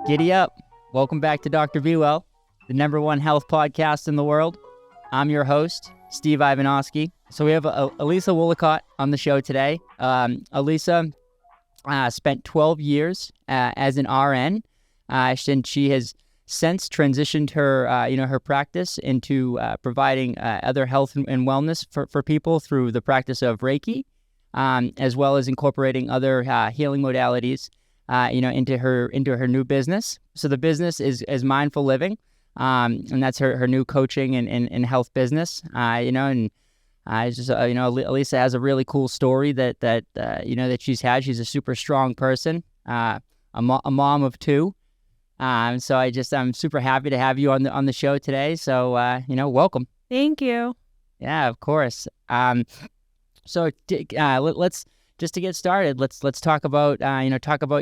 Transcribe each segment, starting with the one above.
Giddy up. Welcome back to Dr. BeeWell, the #1 health podcast in the world. I'm your host, Steve Ivanovsky. So we have Elisa Woollacott on the show today. Elisa spent 12 years as an RN, and she has since transitioned her practice into providing other health and wellness for people through the practice of Reiki, as well as incorporating other healing modalities, into her new business. So the business is Mindful Living, and that's her new coaching and health business. Elisa has a really cool story that she's had. She's a super strong person, a mom of two. So I'm super happy to have you on the show today. So welcome. Thank you. Yeah, of course. So let's just to get started. Let's talk about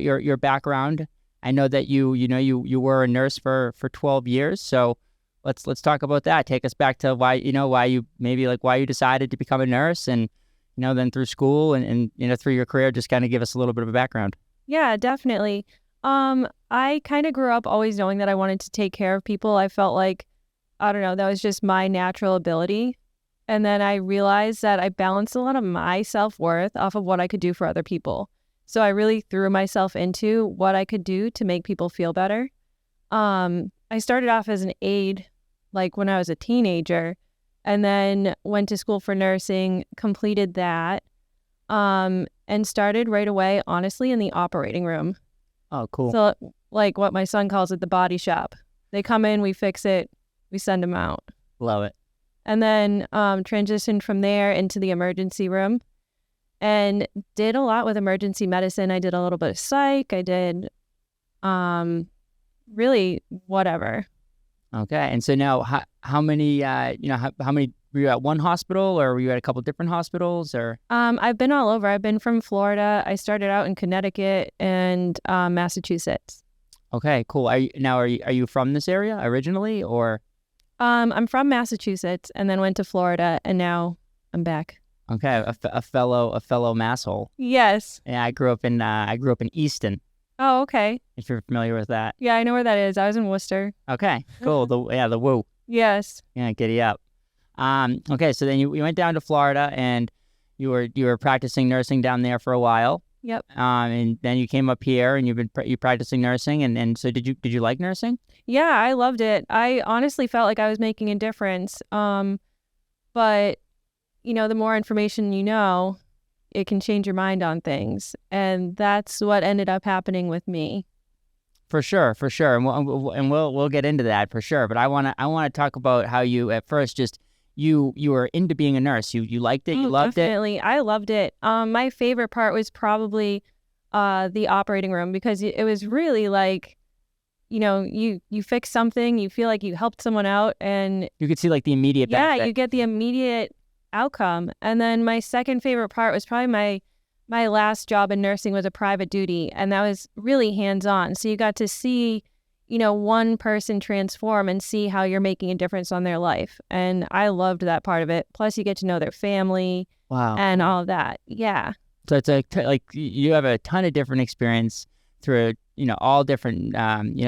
your background. I know that you were a nurse for 12 years. So let's talk about that. Take us back to why you decided to become a nurse, and then through school and through your career. Just kind of give us a little bit of a background. Yeah, definitely. I kind of grew up always knowing that I wanted to take care of people. I felt like, I don't know, that was just my natural ability. And then I realized that I balanced a lot of my self-worth off of what I could do for other people. So I really threw myself into what I could do to make people feel better. I started off as an aide, like when I was a teenager, and then went to school for nursing, completed that, and started right away, honestly, in the operating room. Oh, cool. So like what my son calls it, the body shop. They come in, we fix it, we send them out. Love it. And then transitioned from there into the emergency room and did a lot with emergency medicine. I did a little bit of psych. I did really whatever. Okay. And so now how many were you at one hospital, or were you at a couple different hospitals, or? I've been all over. I've been from Florida. I started out in Connecticut and Massachusetts. Okay, cool. Are you from this area originally, or? I'm from Massachusetts and then went to Florida, and now I'm back. Okay, a fellow masshole. Yes. Yeah, I grew up in Easton. Oh, okay. If you're familiar with that. Yeah, I know where that is. I was in Worcester. Okay, cool. The woo. Yes. Yeah, giddy up. Okay, so then you went down to Florida, and you were practicing nursing down there for a while. Yep. And then you came up here, and you practicing nursing, and so did you like nursing? Yeah, I loved it. I honestly felt like I was making a difference. But the more information you know, it can change your mind on things, and that's what ended up happening with me. For sure, and we'll get into that for sure. But I want to talk about how you at first just you were into being a nurse. You liked it. You loved definitely. I loved it. My favorite part was probably the operating room, because it was really like, you fix something, you feel like you helped someone out, and you could see like the immediate benefit. Yeah, you get the immediate outcome. And then my second favorite part was probably my last job in nursing was a private duty, and that was really hands-on. So you got to see one person transform and see how you're making a difference on their life. And I loved that part of it. Plus you get to know their family. Wow. And all of that. Yeah. So it's like you have a ton of different experience through, all different,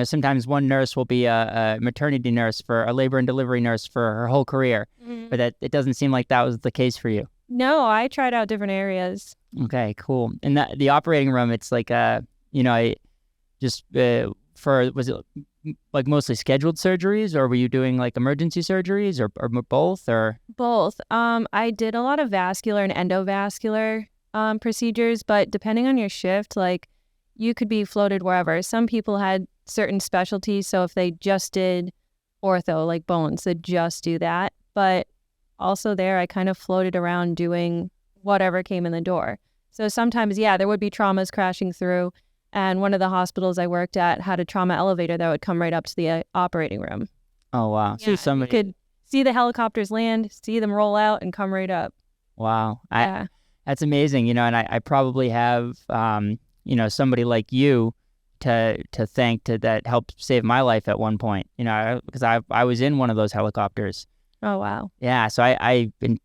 sometimes one nurse will be a maternity nurse, for a labor and delivery nurse for her whole career. Mm-hmm. But it doesn't seem like that was the case for you. No, I tried out different areas. Okay, cool. And the operating room, it's like, was it like mostly scheduled surgeries, or were you doing like emergency surgeries, or both, or? Both. I did a lot of vascular and endovascular procedures, but depending on your shift, like you could be floated wherever. Some people had certain specialties, so if they just did ortho, like bones, they'd just do that. But also there, I kind of floated around doing whatever came in the door. So sometimes, yeah, there would be traumas crashing through. And one of the hospitals I worked at had a trauma elevator that would come right up to the operating room. Oh, wow. Yeah, so you could see the helicopters land, see them roll out, and come right up. Wow. Yeah. That's amazing, and I probably have, somebody like you to thank that helped save my life at one point, because I was in one of those helicopters. Oh, wow. Yeah, so I been,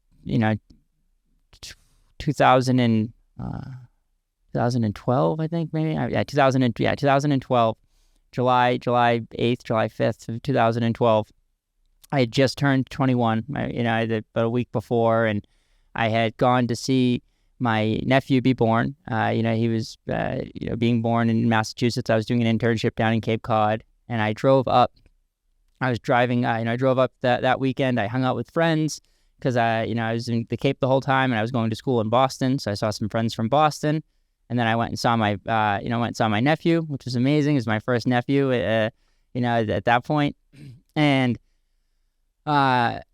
2012, I think, maybe. 2012. July 8th, July 5th of 2012. I had just turned 21, about a week before, and I had gone to see my nephew be born. He was, being born in Massachusetts. I was doing an internship down in Cape Cod, and I drove up. I was driving, I drove up that weekend. I hung out with friends because, I was in the Cape the whole time, and I was going to school in Boston. So I saw some friends from Boston, and then I went and saw my, nephew, which was amazing. It was my first nephew, at that point. And, that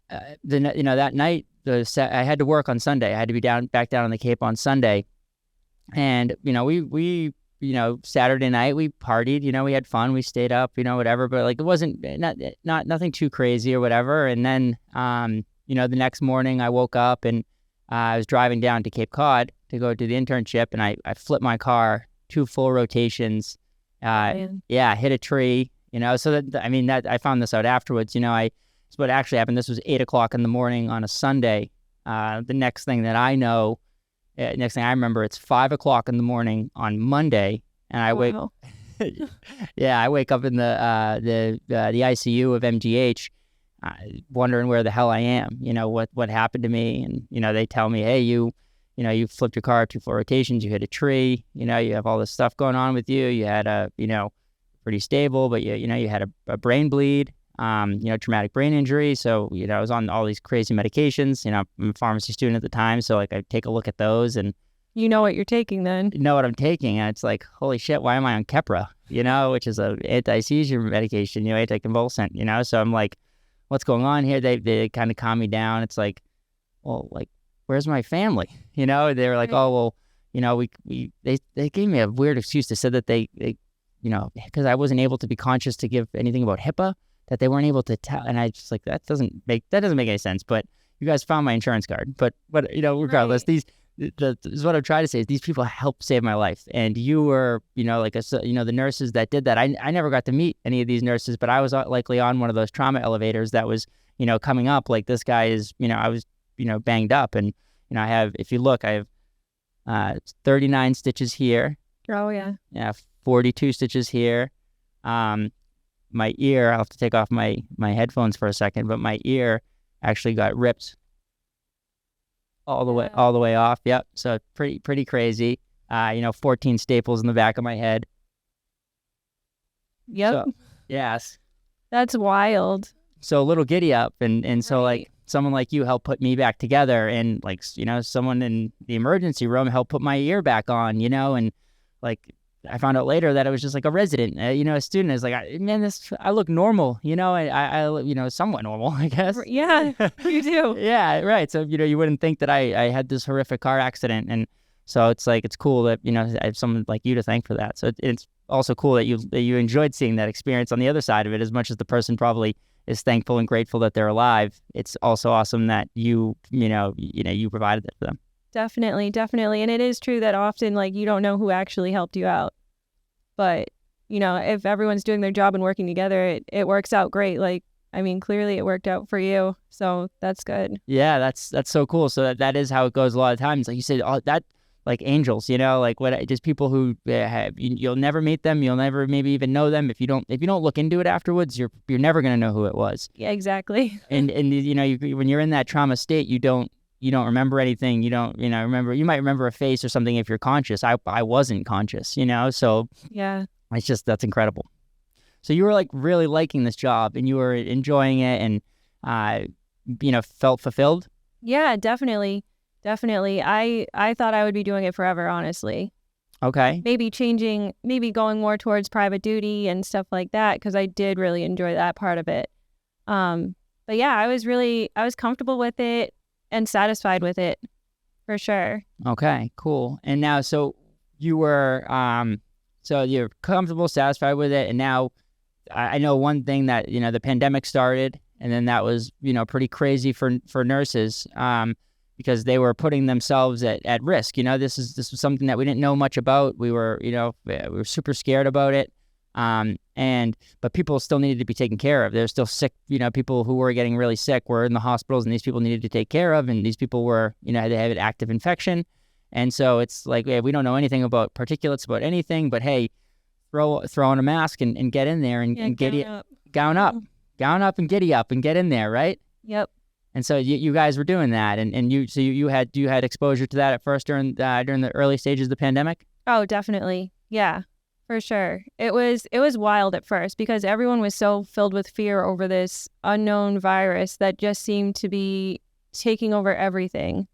night, I had to work on Sunday. I had to be back down on the Cape on Sunday. And, we Saturday night we partied, we had fun, we stayed up, whatever, but like it wasn't nothing too crazy or whatever. And then, the next morning I woke up and I was driving down to Cape Cod to go do the internship, and I flipped my car 2 full rotations. Hit a tree, so that I found this out afterwards. So what actually happened, this was 8:00 in the morning on a Sunday. The next thing I remember, it's 5:00 in the morning on Monday, and I wake, I wake up in the ICU of MGH, wondering where the hell I am. What happened to me, and they tell me, hey, you flipped your car 2 full rotations, you hit a tree, you have all this stuff going on with you. You had pretty stable, but you had a brain bleed. Traumatic brain injury. So, I was on all these crazy medications. I'm a pharmacy student at the time. So, like, I take a look at those and... You know what you're taking then. You know what I'm taking. And it's like, holy shit, why am I on Keppra? Which is a anti-seizure medication, anticonvulsant, So I'm like, what's going on here? They kind of calm me down. It's like, well, like, where's my family? They were like, oh, well, they gave me a weird excuse. They said that they because I wasn't able to be conscious to give anything about HIPAA, that they weren't able to tell. And I just like, that doesn't make any sense. But you guys found my insurance card. But regardless, Right. This is what I'm trying to say is these people helped save my life. And you were, the nurses that did that. I never got to meet any of these nurses, but I was likely on one of those trauma elevators that was, coming up. Like, this guy is, I was, banged up. And, I have, if you look, I have 39 stitches here. Oh, yeah. Yeah, 42 stitches here. My ear, I'll have to take off my headphones for a second, but my ear actually got ripped all the way off. Yep. So pretty crazy. 14 staples in the back of my head. Yep. So, yes. That's wild. So a little giddy up. And so like someone like you helped put me back together, and like, someone in the emergency room helped put my ear back on, and like, I found out later that it was just like a resident, a student is like, I look normal, I somewhat normal, I guess. Yeah, you do. Yeah, right. So, you wouldn't think that I had this horrific car accident. And so it's like, it's cool that, I have someone like you to thank for that. So it's also cool that you enjoyed seeing that experience on the other side of it, as much as the person probably is thankful and grateful that they're alive. It's also awesome that you provided it for them. Definitely. And it is true that often, like, you don't know who actually helped you out. But, if everyone's doing their job and working together, it works out great. Like, clearly it worked out for you. So that's good. Yeah, that's so cool. So that is how it goes a lot of times. Like you said, that, like angels, like just people who you'll never meet them. You'll never maybe even know them. If you don't look into it afterwards, you're never going to know who it was. Yeah, exactly. And when you're in that trauma state, you don't remember anything. You don't, remember, you might remember a face or something if you're conscious. I wasn't conscious, so yeah, that's incredible. So you were like really liking this job and you were enjoying it and, felt fulfilled. Yeah, definitely. I thought I would be doing it forever, honestly. Okay. Maybe going more towards private duty and stuff like that, because I did really enjoy that part of it. But yeah, I was comfortable with it and satisfied with it, for sure. Okay, cool. And now, so you were, so you're comfortable, satisfied with it, and now I know one thing that, the pandemic started, and then that was, pretty crazy for nurses, because they were putting themselves at risk. This was something that we didn't know much about. We were, we were super scared about it. But people still needed to be taken care of. There's still sick, people who were getting really sick were in the hospitals, and these people needed to take care of, and these people were, they had an active infection. And so it's like, we don't know anything about particulates, about anything, but hey, throw on a mask and get in there and gown up and giddy up and get in there, right? Yep. And so you guys were doing that, and you had exposure to that at first during the early stages of the pandemic. Oh, definitely. Yeah, for sure. It was wild at first because everyone was so filled with fear over this unknown virus that just seemed to be taking over everything.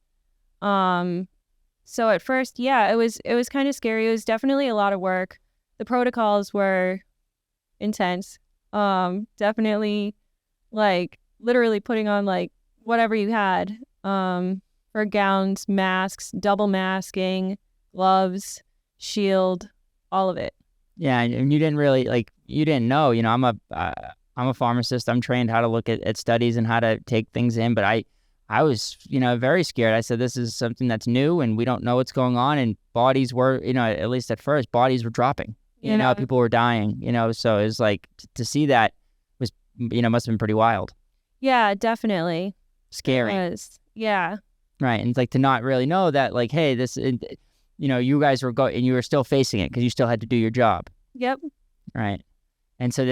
So at first, yeah, it was kind of scary. It was definitely a lot of work. The protocols were intense. Definitely, like, literally putting on, like, whatever you had, for gowns, masks, double masking, gloves, shield, all of it. Yeah, and you didn't really, like, you didn't know, I'm a pharmacist. I'm trained how to look at studies and how to take things in, but I was, very scared. I said, this is something that's new and we don't know what's going on. And bodies were, at least at first, bodies were dropping, people were dying, so it was like to see that was, must have been pretty wild. Yeah, definitely. Scary. It was. Yeah. Right. And it's like to not really know that, like, hey, this, you guys were and you were still facing it because you still had to do your job. Yep. Right. And so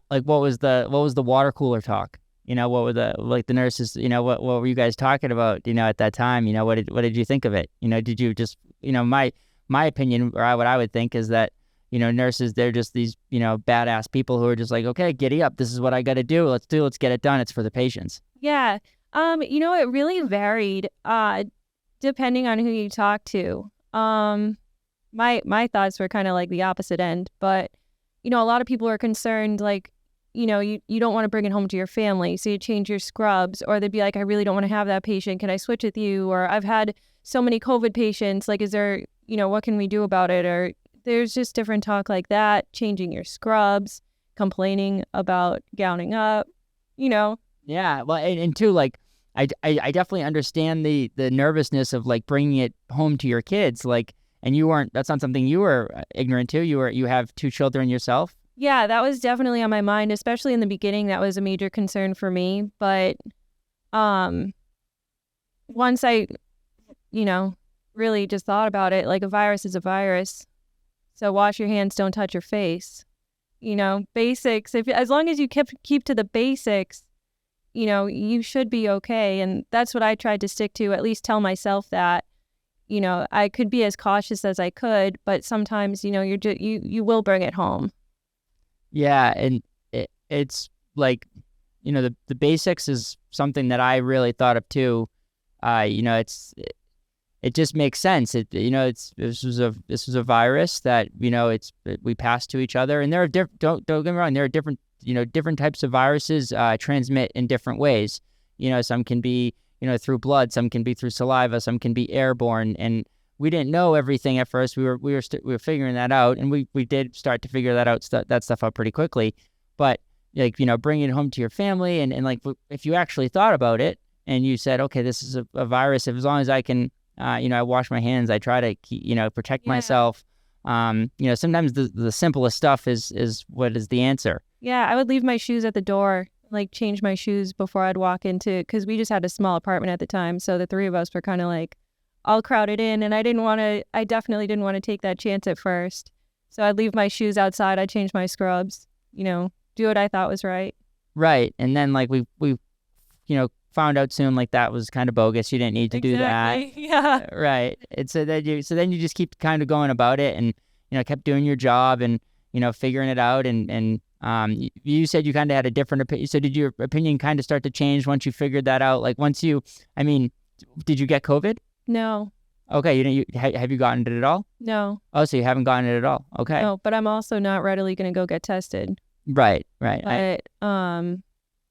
what was the water cooler talk? What were the nurses, what were you guys talking about, at that time? What did you think of it? Did you just, my opinion, or what I would think is that, nurses, they're just these, badass people who are just like, okay, giddy up. This is what I got to do. Let's get it done. It's for the patients. Yeah. It really varied, depending on who you talk to. My thoughts were kind of like the opposite end, but, a lot of people are concerned, like, you don't want to bring it home to your family, so you change your scrubs, or they'd be like, I really don't want to have that patient. Can I switch with you? Or I've had so many COVID patients, like, is there, what can we do about it? Or there's just different talk like that, changing your scrubs, complaining about gowning up, Yeah, well, and too, like, I definitely understand the nervousness of, like, bringing it home to your kids, like, and that's not something you were ignorant to. You have 2 children yourself. Yeah, that was definitely on my mind, especially in the beginning. That was a major concern for me. But once I, really just thought about it, like, a virus is a virus. So wash your hands, don't touch your face. Basics. As long as you keep to the basics, you should be okay. And that's what I tried to stick to, at least tell myself that, I could be as cautious as I could, but sometimes, you will bring it home. Yeah, and it's like, the basics is something that I really thought of too. It just makes sense. This was a virus that we passed to each other, and there are don't get me wrong, there are different types of viruses transmit in different ways. Some can be through blood, some can be through saliva, some can be airborne, and we didn't know everything at first. We were figuring that out, and we did start to figure that stuff out pretty quickly. But, like, bringing it home to your family, and like, if you actually thought about it and you said, okay, this is a virus, as long as I can, I wash my hands, I try to protect myself. Sometimes the simplest stuff is what is the answer. Yeah, I would leave my shoes at the door, like, change my shoes before I'd walk into, because we just had a small apartment at the time, so the 3 of us were kind of like all crowded in, and I definitely didn't want to take that chance at first. So I'd leave my shoes outside, I'd change my scrubs, do what I thought was right. Right. And then, like, we found out soon, like, that was kind of bogus. You didn't need to do that. Yeah. Right. And so then you just keep kind of going about it, and, kept doing your job and, figuring it out. And you said you kind of had a different opinion. So did your opinion kind of start to change once you figured that out? Like, did you get COVID? No. Okay, have you gotten it at all? No. Oh, so you haven't gotten it at all? Okay. No, but I'm also not readily going to go get tested. Right. But have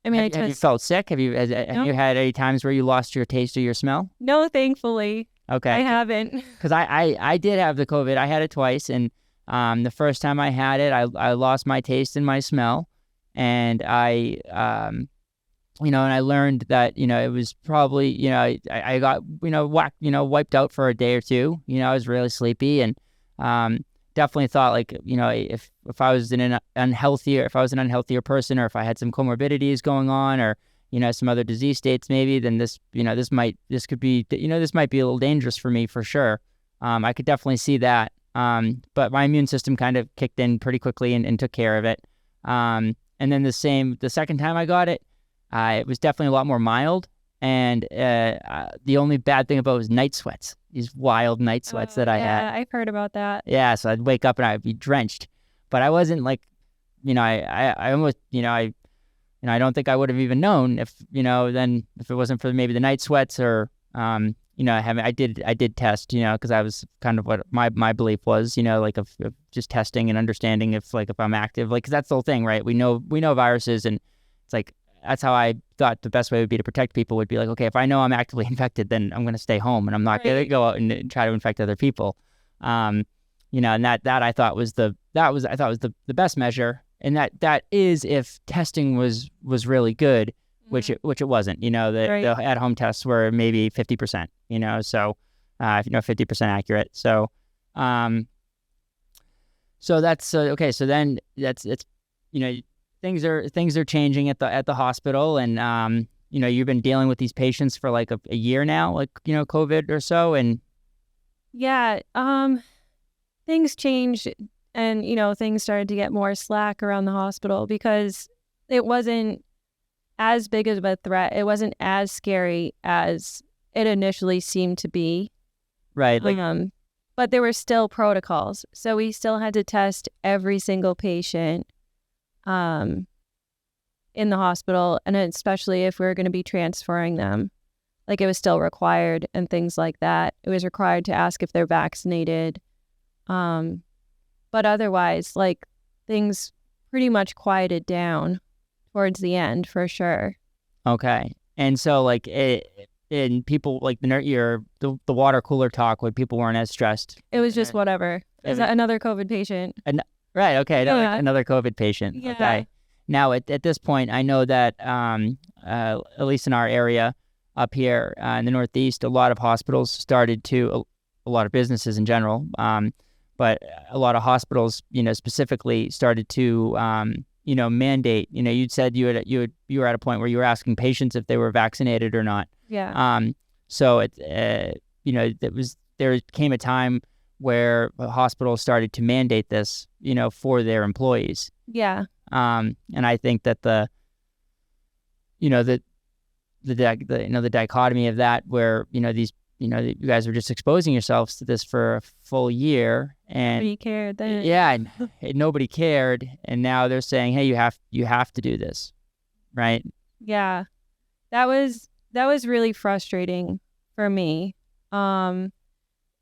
you felt sick? Have you had any times where you lost your taste or your smell? No, thankfully. Okay. I haven't. Because I did have the COVID. I had it twice, and the first time I had it, I lost my taste and my smell, and I and I learned that, it was probably, I got, wiped out for a day or two. I was really sleepy, and definitely thought, like, if I was an unhealthier person, or if I had some comorbidities going on, or, some other disease states maybe, then this might be a little dangerous for me, for sure. I could definitely see that. But my immune system kind of kicked in pretty quickly and took care of it. And then the second time I got it, it was definitely a lot more mild. And the only bad thing about it was night sweats, these wild night sweats that I had. Yeah, I've heard about that. Yeah, so I'd wake up and I'd be drenched. But I wasn't like, I almost, I don't think I would have even known if it wasn't for maybe the night sweats or, I did test, because I was kind of what my belief was, like of just testing and understanding if I'm active, because that's the whole thing, right? We know viruses, and it's like, that's how I thought the best way would be to protect people would be like, okay, if I know I'm actively infected, then I'm going to stay home and I'm not going to go out and try to infect other people. And that I thought was the best measure. And that is if testing was really good, which it wasn't. The at-home tests were maybe 50%. So 50% accurate. So so that's okay. So then it's things are changing at the hospital, and you've been dealing with these patients for like a year now, COVID or so, and yeah, things changed. And, things started to get more slack around the hospital because it wasn't as big of a threat. It wasn't as scary as it initially seemed to be. Right. But there were still protocols. So we still had to test every single patient in the hospital, and especially if we were going to be transferring them. Like, it was still required and things like that. It was required to ask if they're vaccinated. But otherwise, things pretty much quieted down towards the end, for sure. Okay. And so, and people, the water cooler talk, when people weren't as stressed. It was just whatever. Is that another COVID patient? Right. Okay. Yeah. Another COVID patient. Yeah. Okay. Now, at this point, I know that, at least in our area up here in the Northeast, a lot of hospitals started to, a lot of businesses in general, but a lot of hospitals, specifically started to, mandate. You said you were at a point where you were asking patients if they were vaccinated or not. Yeah. So there came a time where hospitals started to mandate this, for their employees. Yeah. And I think that the dichotomy of that, where these. You guys were just exposing yourselves to this for a full year, and nobody cared then. Yeah, nobody cared, and now they're saying, "Hey, you have to do this," right? Yeah, that was really frustrating for me. I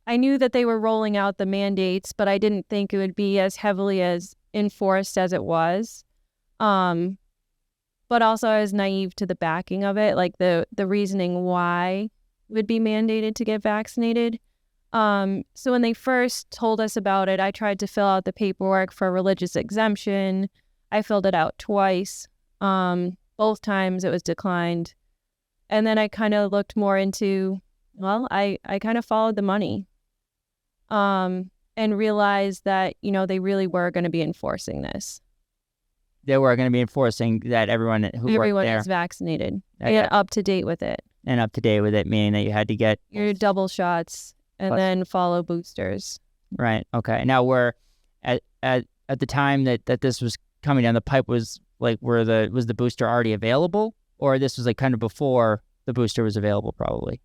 knew that they were rolling out the mandates, but I didn't think it would be as heavily as enforced as it was. But also, I was naive to the backing of it, like the reasoning why would be mandated to get vaccinated. So when they first told us about it, I tried to fill out the paperwork for a religious exemption. I filled it out twice. Both times it was declined. And then I kind of looked more into, I kind of followed the money, and realized that, they really were going to be enforcing this. They were going to be enforcing that everyone worked there is vaccinated and up to date with it. And up to date with it, meaning that you had to get your double shots and then follow boosters. Right. Okay. Now, we're at the time that this was coming down the pipe, was the booster already available, or this was kind of before the booster was available? Probably.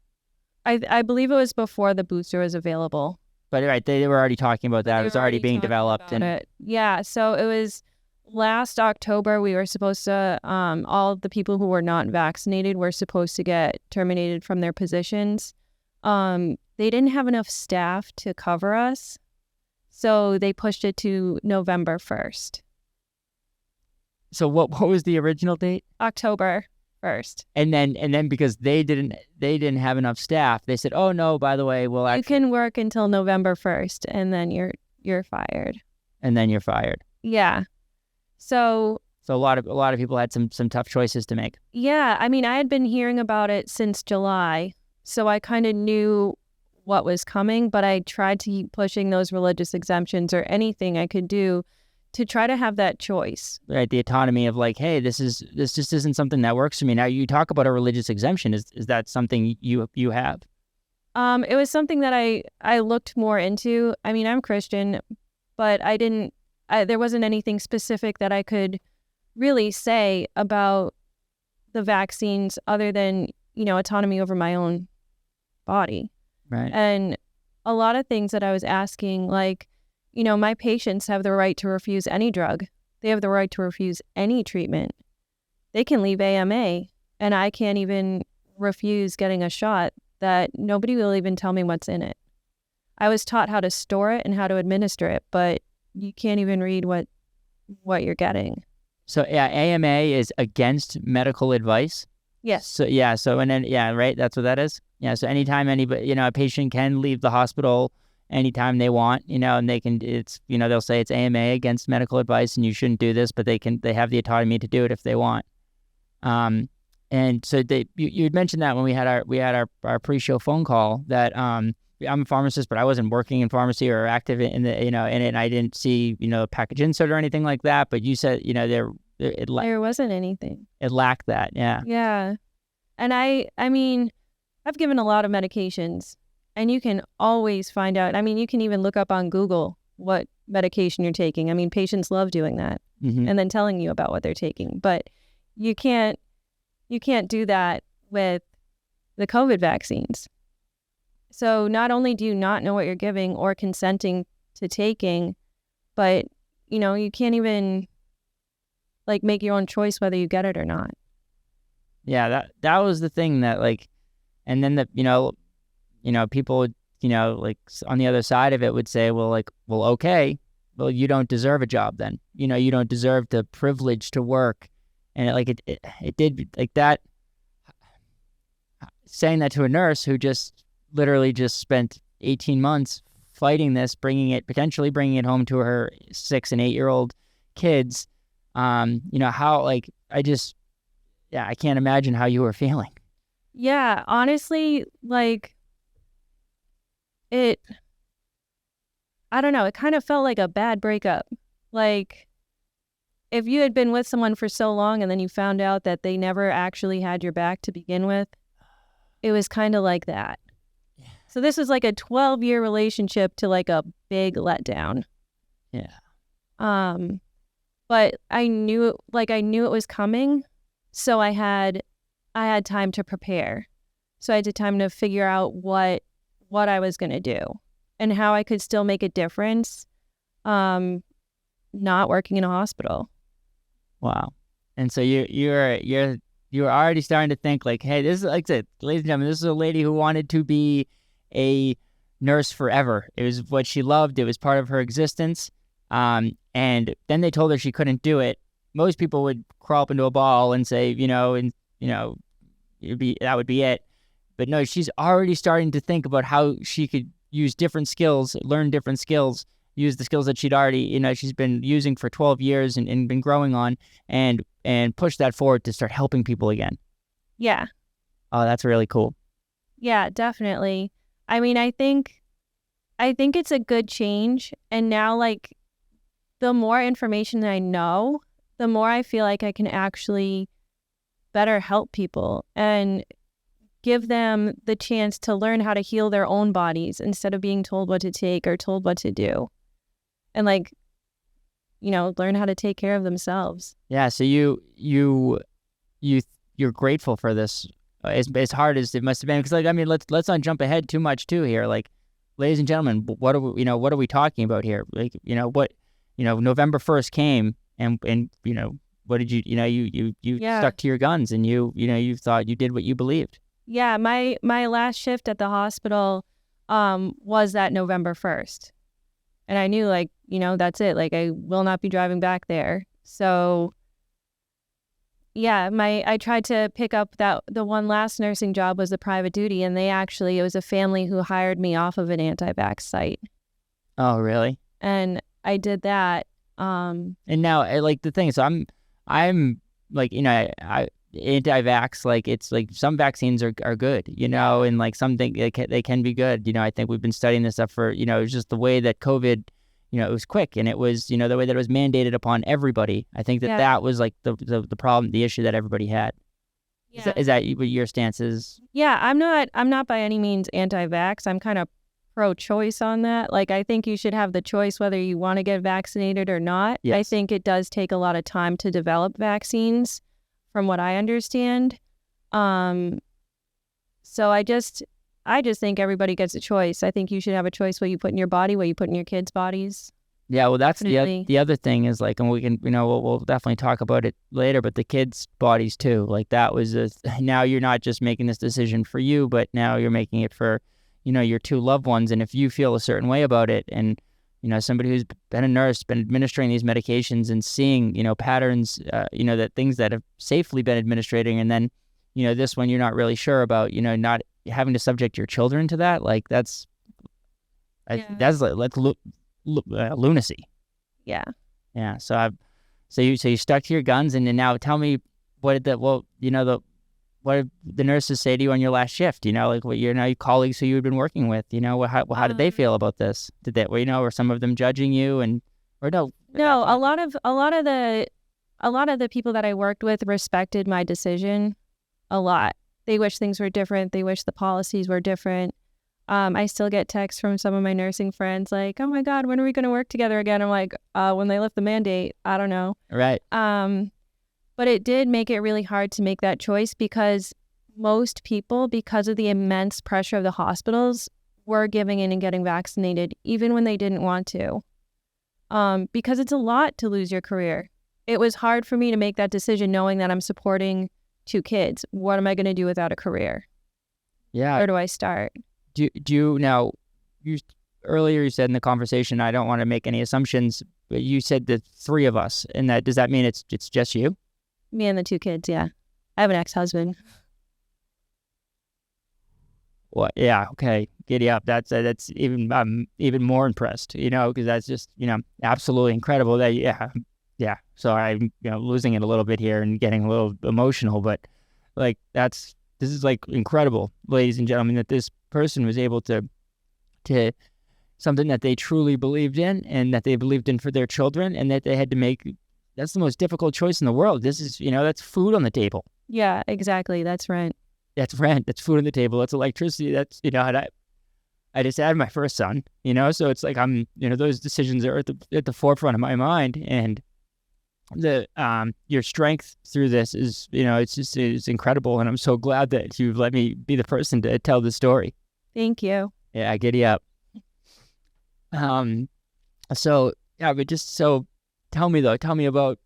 I believe it was before the booster was available. But right, they were already talking about that. It was already being developed, yeah. So it was. Last October, we were supposed to, all of the people who were not vaccinated were supposed to get terminated from their positions. They didn't have enough staff to cover us, so they pushed it to November 1st. So what was the original date? October 1st. And then because they didn't have enough staff, they said, "Oh no, by the way, you can work until November 1st, and then you're fired." And then you're fired. Yeah. So a lot of people had some tough choices to make. Yeah, I mean, I had been hearing about it since July, so I kind of knew what was coming, but I tried to keep pushing those religious exemptions or anything I could do to try to have that choice. Right, the autonomy of hey, this just isn't something that works for me. Now, you talk about a religious exemption. Is that something you have? It was something that I looked more into. I mean, I'm Christian, but there wasn't anything specific that I could really say about the vaccines other than, autonomy over my own body. Right. And a lot of things that I was asking, like, my patients have the right to refuse any drug. They have the right to refuse any treatment. They can leave AMA, and I can't even refuse getting a shot that nobody will even tell me what's in it. I was taught how to store it and how to administer it, but you can't even read what you're getting. So yeah, AMA is against medical advice. Yes. So yeah, right. That's what that is. Yeah. So anytime anybody, a patient can leave the hospital anytime they want, and they can. It's they'll say it's AMA against medical advice, and you shouldn't do this, but they have the autonomy to do it if they want. And so you had mentioned that when we had our pre-show phone call that I'm a pharmacist, but I wasn't working in pharmacy or active in the in it, and I didn't see package insert or anything like that. But you said there wasn't anything. It lacked that, yeah. Yeah, and I mean, I've given a lot of medications, and you can always find out. I mean, you can even look up on Google what medication you're taking. I mean, patients love doing that, and then telling you about what they're taking, but you can't do that with the COVID vaccines. So not only do you not know what you're giving or consenting to taking, but, you can't even make your own choice whether you get it or not. Yeah, that was the thing that and then people would, on the other side of it would say, well, okay, well, you don't deserve a job then. You don't deserve the privilege to work. And it did like that. Saying that to a nurse who literally spent 18 months fighting this, potentially bringing it home to her 6 and 8-year-old kids. How I can't imagine how you were feeling. Yeah, honestly, I don't know. It kind of felt like a bad breakup. If you had been with someone for so long and then you found out that they never actually had your back to begin with, it was kind of like that. Yeah. So this was like a 12-year relationship to a big letdown. Yeah. But I knew it was coming, so I had time to prepare. So I had time to figure out what I was going to do and how I could still make a difference, not working in a hospital. Wow. And so you're already starting to think hey, this is, like I said, ladies and gentlemen, this is a lady who wanted to be a nurse forever. It was what she loved. It was part of her existence. And then they told her she couldn't do it. Most people would crawl up into a ball and say, that would be it. But no, she's already starting to think about how she could use different skills, learn different skills, use the skills that she'd already, she's been using for 12 years and been growing on, and push that forward to start helping people again. Yeah. Oh, that's really cool. Yeah, definitely. I mean, I think it's a good change. And now, the more information I know, the more I feel like I can actually better help people and give them the chance to learn how to heal their own bodies instead of being told what to take or told what to do. And learn how to take care of themselves. Yeah. So you're grateful for this as hard as it must have been, because let's not jump ahead too much too here. Ladies and gentlemen, what are we talking about here? November 1st came and what did you stuck to your guns and you thought you did what you believed. Yeah. My last shift at the hospital was that November 1st. And I knew that's it. I will not be driving back there. So yeah, I tried to pick up the one last nursing job was a private duty, and it was a family who hired me off of an anti-vax site. Oh, really? And I did that. And now the thing is, so I'm anti-vax, it's some vaccines are good, and something they can be good. I think we've been studying this stuff for, it's just the way that COVID, it was quick, and it was, the way that it was mandated upon everybody. I think that was the problem, the issue that everybody had. Yeah. Is that what your stance is? Yeah, I'm not by any means anti-vax. I'm kind of pro-choice on that. Like, I think you should have the choice whether you want to get vaccinated or not. Yes. I think it does take a lot of time to develop vaccines, from what I understand. So I just think everybody gets a choice. I think you should have a choice what you put in your body, what you put in your kids' bodies. Yeah, well, that's Definitely. the other thing is like, and we can, we'll definitely talk about it later, but the kids' bodies too. Like that was now you're not just making this decision for you, but now you're making it for, your two loved ones. And if you feel a certain way about it, and somebody who's been a nurse, been administering these medications and seeing, patterns, that things that have safely been administrating, and then, this one you're not really sure about, not having to subject your children to that, like that's lunacy. Yeah. Yeah. So you stuck to your guns, and then now tell me what did what did the nurses say to you on your last shift? Like what your colleagues who you had been working with, how did they feel about this? Did they, were some of them judging you or no? No, a lot of the people that I worked with respected my decision a lot. They wish things were different. They wish the policies were different. I still get texts from some of my nursing friends like, oh my God, when are we going to work together again? I'm like, when they lift the mandate, I don't know. Right. But it did make it really hard to make that choice because most people, because of the immense pressure of the hospitals, were giving in and getting vaccinated, even when they didn't want to. Because it's a lot to lose your career. It was hard for me to make that decision knowing that I'm supporting 2 kids. What am I going to do without a career? Yeah. Where do I start? Do you now? Earlier you said in the conversation, I don't want to make any assumptions, but you said the 3 of us, and does that mean it's just you? Me and the 2 kids, yeah. I have an ex-husband. What? Yeah. Okay. Giddy up. That's even I'm even more impressed. Because that's just absolutely incredible. That yeah. So I'm losing it a little bit here and getting a little emotional, but like this is like incredible, ladies and gentlemen, that this person was able to something that they truly believed in and that they believed in for their children, and that they had to make. That's the most difficult choice in the world. This is that's food on the table. Yeah, exactly. That's rent. That's rent. That's food on the table. That's electricity. That's and I just had my first son. So it's like I'm those decisions are at the forefront of my mind, and the your strength through this is it's incredible, and I'm so glad that you've let me be the person to tell the story. Thank you. Yeah, giddy up. So yeah, but just so tell me about.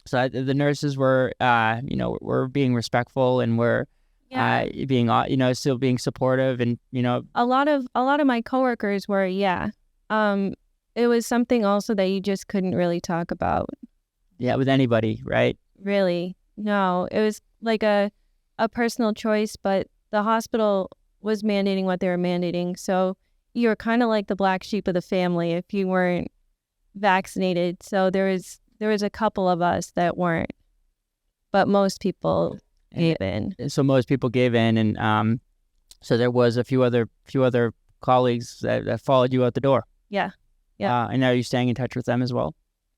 So the nurses were were being respectful, and were being still being supportive, and a lot of my coworkers were. Yeah. It was something also that you just couldn't really talk about. Yeah, with anybody, right? Really. No, it was like a personal choice, but the hospital was mandating what they were mandating. So you were kind of like the black sheep of the family if you weren't vaccinated. So there was a couple of us that weren't, but most people gave in. So most people gave in, and so there was a few other colleagues that followed you out the door. Yeah. Yeah. And are you staying in touch with them as well?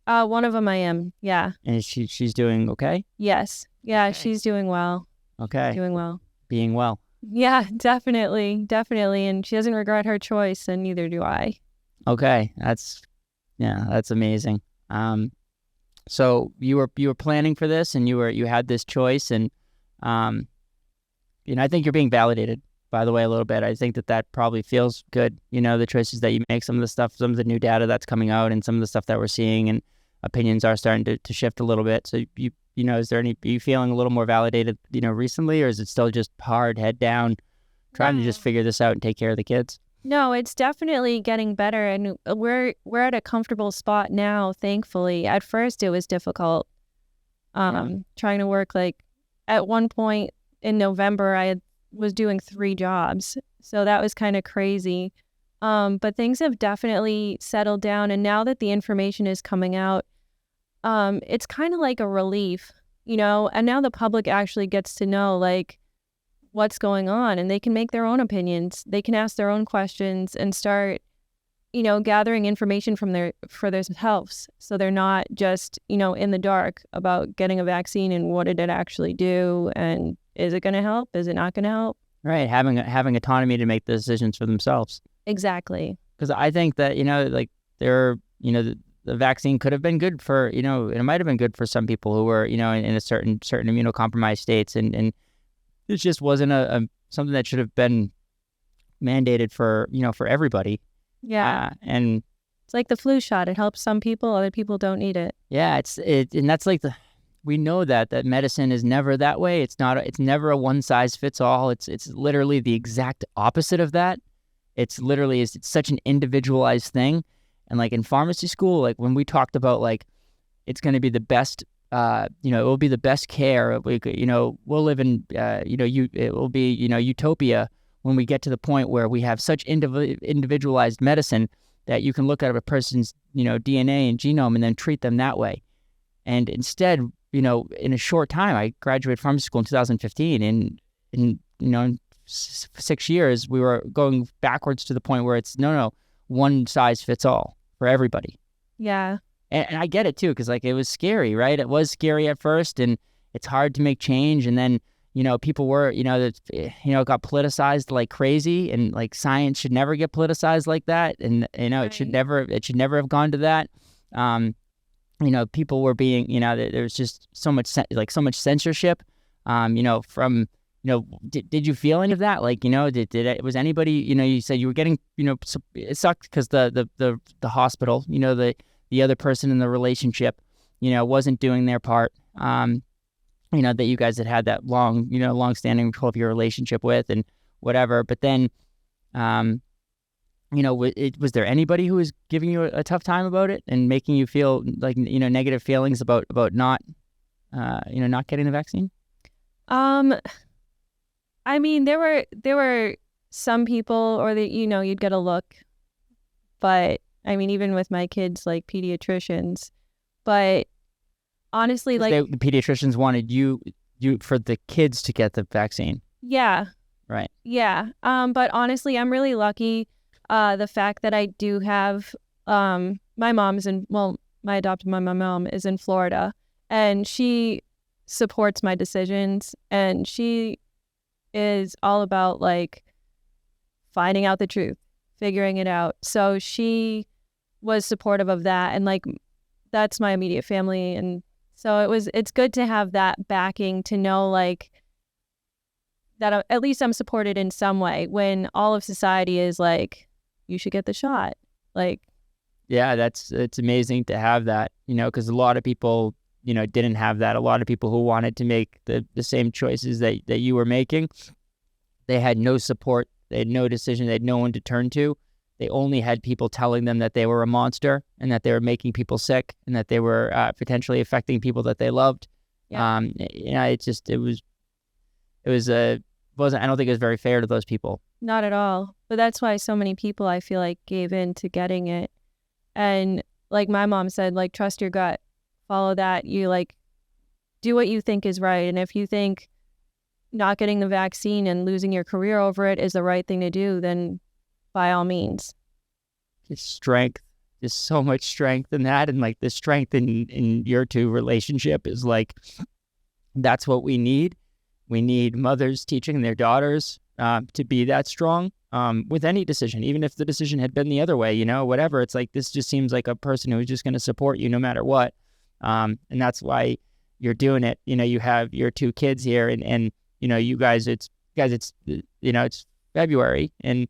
One of them I am, yeah. And she's doing okay? Yes. Yeah, Okay. She's doing well. Okay. Doing well. Being well. Yeah, definitely. And she doesn't regret her choice, and neither do I. Okay. That's amazing. So you were planning for this, and you had this choice, and I think you're being validated, by the way, a little bit. I think that probably feels good, the choices that you make, some of the new data that's coming out, and some of the stuff that we're seeing, and opinions are starting to shift a little bit. So are you feeling a little more validated, recently, or is it still just hard, head down, trying to just figure this out and take care of the kids? No, it's definitely getting better, and we're at a comfortable spot now, thankfully. At first, it was difficult, trying to work. Like at one point in November, I was doing 3 jobs, so that was kind of crazy. But things have definitely settled down, and now that the information is coming out, it's kind of like a relief, and now the public actually gets to know like what's going on, and they can make their own opinions. They can ask their own questions and start gathering information for themselves. So they're not just, in the dark about getting a vaccine and what did it actually do and is it going to help? Is it not going to help? Right. Having autonomy to make the decisions for themselves. Exactly. Because I think that, the vaccine could have been good for, it might have been good for some people who were, in a certain immunocompromised states. And it just wasn't something that should have been mandated for everybody. Yeah. And it's like the flu shot. It helps some people, other people don't need it. Yeah, and that's like we know that medicine is never that way. It's never a one size fits all. It's literally the exact opposite of that. It's such an individualized thing. And like in pharmacy school, like when we talked about like it's going to be the best, it will be the best care. We'll live in, it will be, utopia when we get to the point where we have such individualized medicine that you can look at a person's, DNA and genome and then treat them that way. And instead, in a short time, I graduated pharmacy school in 2015, and in 6 years, we were going backwards to the point where it's no, one size fits all for everybody. Yeah. And I get it too, because like it was scary, right? It was scary at first, and it's hard to make change. And then, people were, it got politicized like crazy, and like science should never get politicized like that. And, Right. it should never have gone to that. People were being, there was just so much censorship, from, did you feel any of that? Like, was anybody, you said you were getting, it sucked because the hospital, the other person in the relationship, wasn't doing their part, that you guys had that long-standing 12-year relationship with and whatever. But then, was there anybody who was giving you a tough time about it and making you feel like, negative feelings about not, not getting the vaccine? I mean, there were some people, or you'd get a look, but I mean, even with my kids, like pediatricians, but honestly, like the pediatricians wanted you for the kids to get the vaccine. Yeah. Right. Yeah. But honestly, I'm really lucky. The fact that I do have, my adopted mom, my mom is in Florida, and she supports my decisions, and she is all about like finding out the truth, figuring it out. So she was supportive of that, and like that's my immediate family, and so it's good to have that backing, to know like that at least I'm supported in some way when all of society is like, you should get the shot. Like, yeah, it's amazing to have that, because a lot of people, didn't have that. A lot of people who wanted to make the same choices that you were making, they had no support. They had no decision. They had no one to turn to. They only had people telling them that they were a monster and that they were making people sick and that they were potentially affecting people that they loved. Yeah. I don't think it was very fair to those people. Not at all. But that's why so many people, I feel like, gave in to getting it. And like my mom said, like, trust your gut, follow that. You like do what you think is right. And if you think not getting the vaccine and losing your career over it is the right thing to do, then by all means. Just strength, just so much strength in that. And like the strength in your two relationship is like, that's what we need. We need mothers teaching their daughters to be that strong with any decision, even if the decision had been the other way, whatever. It's like, this just seems like a person who's just going to support you no matter what. And that's why you're doing it. You have your two kids here, and you guys, it's February, and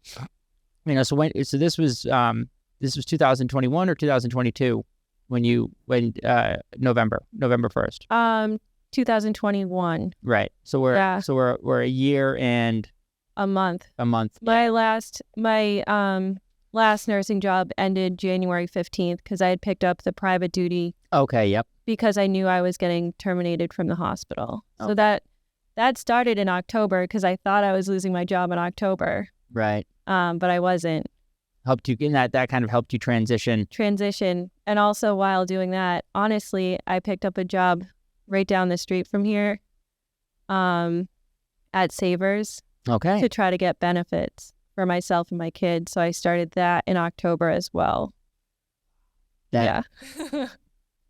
so this was 2021 or 2022 when November 1st. 2021. Right. So we're a year and a month. Yeah. My last nursing job ended January 15th because I had picked up the private duty. Okay. Yep. Because I knew I was getting terminated from the hospital. Okay. So that started in October because I thought I was losing my job in October. Right. But I wasn't. Helped you in that kind of helped you transition. And also while doing that, honestly, I picked up a job right down the street from here, at Savers. Okay. To try to get benefits. for myself and my kids. So I started that in October as well. That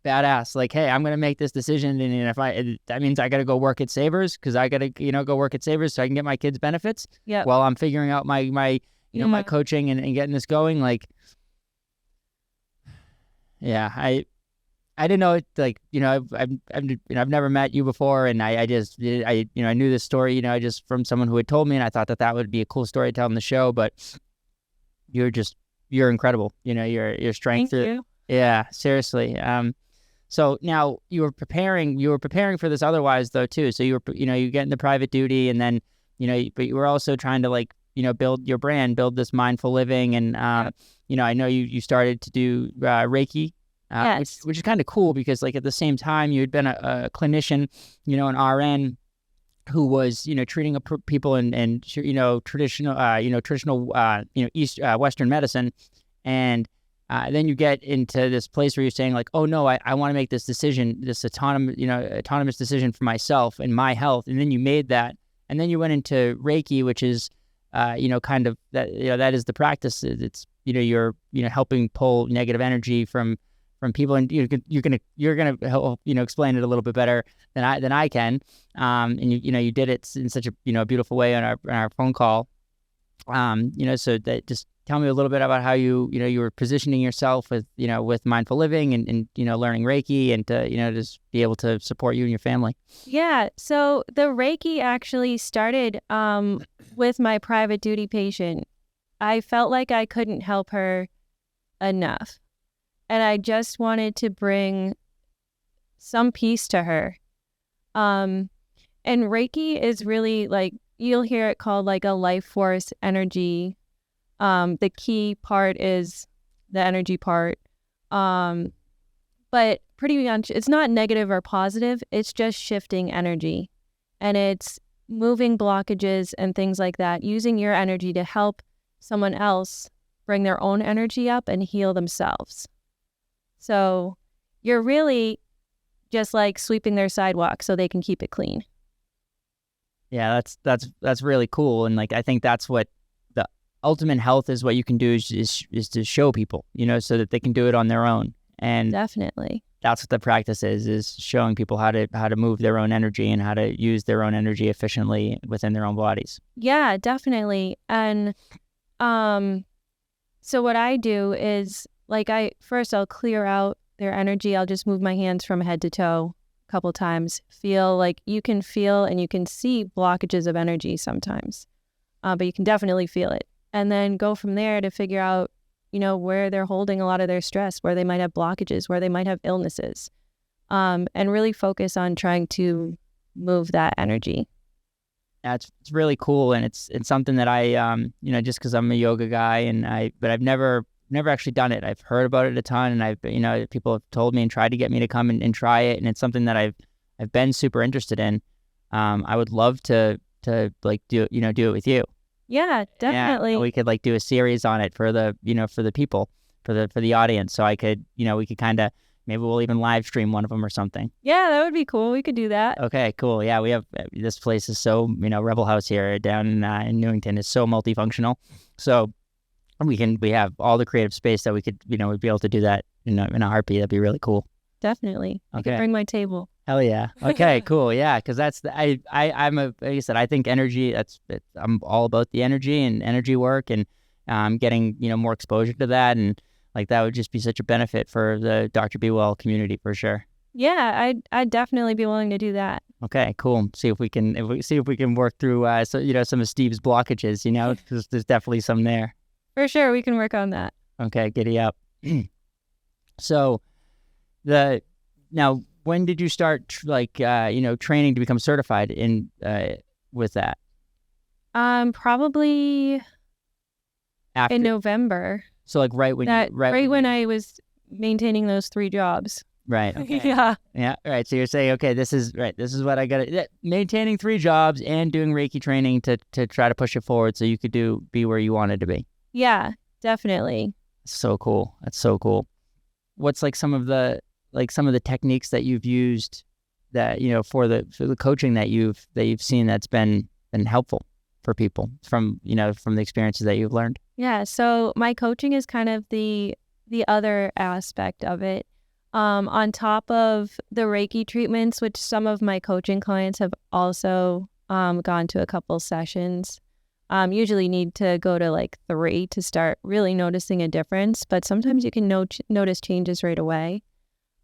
badass. Like, hey, I'm gonna make this decision, and if that means I gotta go work at Savers because I gotta go work at Savers so I can get my kids benefits. Yeah. While I'm figuring out my my coaching and getting this going. Like, yeah, I didn't know it. Like, I've never met you before, and I knew this story, just from someone who had told me, and I thought that would be a cool story to tell on the show. But you're incredible. Your strength. Thank you. Yeah, seriously. So now you were preparing for this otherwise though too. So you get into private duty, and then, but you were also trying to like, build your brand, build this mindful living. And, I know you started to do Reiki, Yes. which is kind of cool because like at the same time you had been a clinician, an RN who was, treating people in traditional, East, Western medicine. And then you get into this place where you're saying like, oh no, I want to make this decision, this autonomous decision for myself and my health. And then you made that, and then you went into Reiki, which is, kind of that, that is the practice. It's, you're, helping pull negative energy from people, and you're gonna help, explain it a little bit better than I can. And you did it in such a, beautiful way on our phone call. So that just tell me a little bit about how you were positioning yourself with, with mindful living and learning Reiki and to, just be able to support you and your family. Yeah. So the Reiki actually started with my private duty patient. I felt like I couldn't help her enough. And I just wanted to bring some peace to her. And Reiki is really like, you'll hear it called like a life force energy. The key part is the energy part. But pretty much it's not negative or positive. It's just shifting energy. And it's moving blockages and things like that, using your energy to help someone else bring their own energy up and heal themselves. So you're really just like sweeping their sidewalk so they can keep it clean. Yeah, that's really cool. And like, I think that's what the ultimate health is, what you can do is to show people, so that they can do it on their own. And definitely, that's what the practice is showing people how to move their own energy and how to use their own energy efficiently within their own bodies. Yeah, definitely. And so what I do is like I'll clear out their energy. I'll just move my hands from head to toe a couple times. Feel like you can feel and you can see blockages of energy sometimes, but you can definitely feel it. And then go from there to figure out, where they're holding a lot of their stress, where they might have blockages, where they might have illnesses, and really focus on trying to move that energy. Yeah, it's really cool, and it's something that I just because I'm a yoga guy but I've never actually done it. I've heard about it a ton, and I've people have told me and tried to get me to come and try it, and it's something that I've been super interested in. I would love to like do it with you. Yeah, definitely. Yeah, we could like do a series on it for the for the people, for the audience. So I could we could kind of maybe we'll even live stream one of them or something. Yeah, that would be cool. We could do that. Okay, cool. Yeah, we have this place is so Rebel House here down in Newington is so multifunctional. So we have all the creative space that we could we'd be able to do that in a heartbeat. That'd be really cool. Definitely. Okay. I could bring my table. Hell yeah. Okay, cool. Yeah, because that's I'm like I said, I think energy. I'm all about the energy and energy work, and getting more exposure to that, and like that would just be such a benefit for the Dr. BeeWell community for sure. Yeah, I'd definitely be willing to do that. Okay, cool. See if we can work through some of Steve's blockages. Because there's definitely some there. For sure, we can work on that. Okay, giddy up. So now. When did you start training to become certified in with that? Probably After, in November. So like right when I was maintaining those 3 jobs. Right. Okay. Yeah. Yeah. Right. So you're saying, okay, this is right. This is what I got to maintaining 3 jobs and doing Reiki training to try to push it forward so you could be where you wanted to be. Yeah, definitely. So cool. That's so cool. What's like some of the techniques that you've used that for the coaching that you've seen that's been helpful? for people from the experiences that you've learned? Yeah, so my coaching is kind of the other aspect of it. On top of the Reiki treatments, which some of my coaching clients have also gone to a couple sessions. Usually need to go to like 3 to start really noticing a difference, but sometimes you can notice changes right away.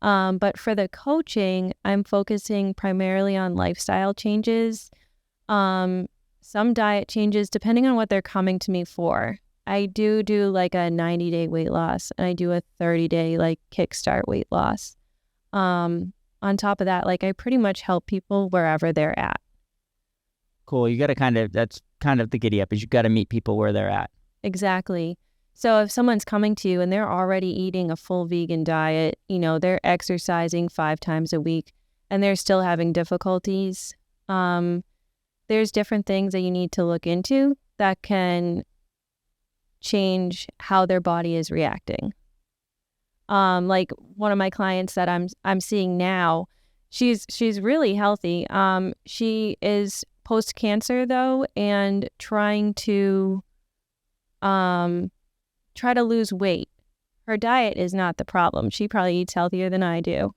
But for the coaching, I'm focusing primarily on lifestyle changes, some diet changes, depending on what they're coming to me for. I do like a 90-day weight loss, and I do a 30-day like kickstart weight loss. On top of that, like I pretty much help people wherever they're at. Cool. You got to that's kind of the giddy up, is you got to meet people where they're at. Exactly. So if someone's coming to you and they're already eating a full vegan diet, they're exercising 5 times a week and they're still having difficulties, there's different things that you need to look into that can change how their body is reacting. Like one of my clients that I'm seeing now, she's really healthy. She is post-cancer though, and trying to try to lose weight. Her diet is not the problem. She probably eats healthier than I do.